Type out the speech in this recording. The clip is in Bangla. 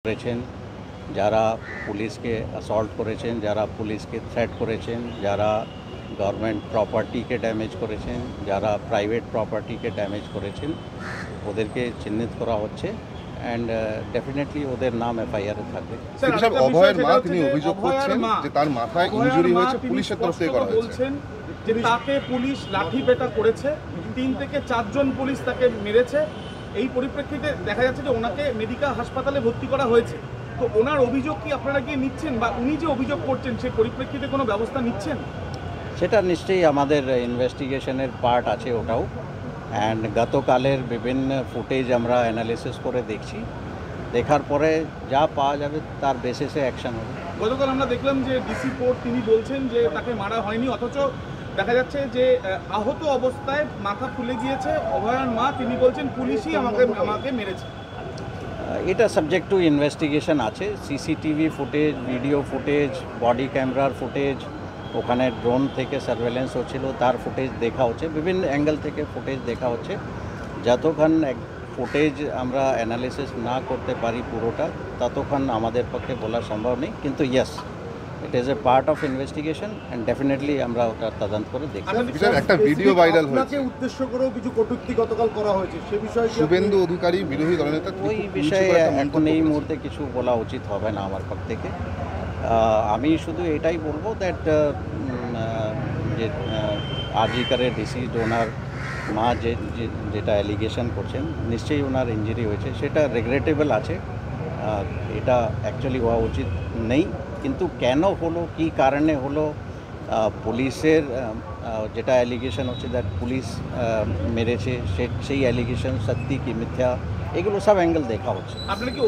করেছেন, যারা পুলিশকে অ্যাসল্ট করেছেন, যারা পুলিশকে থ্রেট করেছেন, যারা গভর্নমেন্ট প্রপার্টিকে ড্যামেজ করেছেন, যারা প্রাইভেট প্রপার্টিকে ড্যামেজ করেছেন, ওদেরকে চিহ্নিত করা হচ্ছে অ্যান্ড ডেফিনেটলি ওদের নাম এফআইআরে থাকবে। অভয়ের মা তিনি অভিযোগ করছেন যে তার মাথায় ইনজুরি হয়েছে, পুলিশের তরফ থেকে করা হয়েছে। যে তাকে পুলিশ লাঠি পেটা করেছে, 3 থেকে 4 জন পুলিশ তাকে মেরেছে। এই পরিপ্রেক্ষিতে দেখা যাচ্ছে যে ওনাকে মেডিকেল হাসপাতালে ভর্তি করা হয়েছে। তো ওনার অভিযোগ কি আপনারা গিয়ে নিচ্ছেন, বা উনি যে অভিযোগ করছেন সেই পরিপ্রেক্ষিতে কোনো ব্যবস্থা নিচ্ছেন? সেটা নিশ্চয়ই আমাদের ইনভেস্টিগেশনের পার্ট আছে ওটাও, অ্যান্ড গতকালের বিভিন্ন ফুটেজ আমরা অ্যানালিসিস করে দেখছি, দেখার পরে যা পাওয়া যাবে তার বেসিসে অ্যাকশন হবে। গতকাল আমরা দেখলাম যে ডিসি কোর্ট তিনি বলছেন যে তাকে মারা হয়নি, অথচ দেখা যাচ্ছে যে আহত অবস্থায় মাথা ফুলে গিয়েছে অভয়ার মা, তিনি বলছেন পুলিশই আমাকে মেরেছে। এটা সাবজেক্ট টু ইনভেস্টিগেশন আছে। CCTV footage, video footage, body ক্যামেরার ফুটেজ, ওখানে ড্রোন থেকে সার্ভেলেন্স হচ্ছিল তার ফুটেজ দেখা হচ্ছে, বিভিন্ন অ্যাঙ্গেল থেকে ফুটেজ দেখা হচ্ছে। যতক্ষণ ফুটেজ আমরা অ্যানালিসিস না করতে পারি পুরোটা, ততক্ষণ আমাদের পক্ষে বলা সম্ভব নেই। কিন্তু yes, it is a part of investigation and definitely আমরা ওটা তদন্ত করে দেখি। একটা ভিডিও ভাইরাল হয়েছে, উদ্দেশ্য করেও কিছু কটূক্তি গতকাল করা হয়েছে, সে বিষয়ে শুভেন্দু অধিকারী বিরোধী দলনেতা, ওই বিষয়ে এখন এই মুহূর্তে কিছু বলা উচিত হবে না আমার পক্ষ থেকে। আমি শুধু এটাই বলবো দ্যাট যে আজিকারের ডিসিজড ওনার মা যেটা অ্যালিগেশন করছেন, নিশ্চয়ই ওনার ইঞ্জুরি হয়েছে, সেটা রেগ্রেটেবল আছে। এটা অ্যাকচুয়ালি হওয়া উচিত নেই, কিন্তু কেন হলো, কী কারণে হলো, পুলিশের যেটা অ্যালিগেশন হচ্ছে দ্যাট পুলিশ মেরেছে, সেই অ্যালিগেশন সত্যি কি মিথ্যা, এগুলো সব অ্যাঙ্গেল দেখা হচ্ছে। আপনারা কি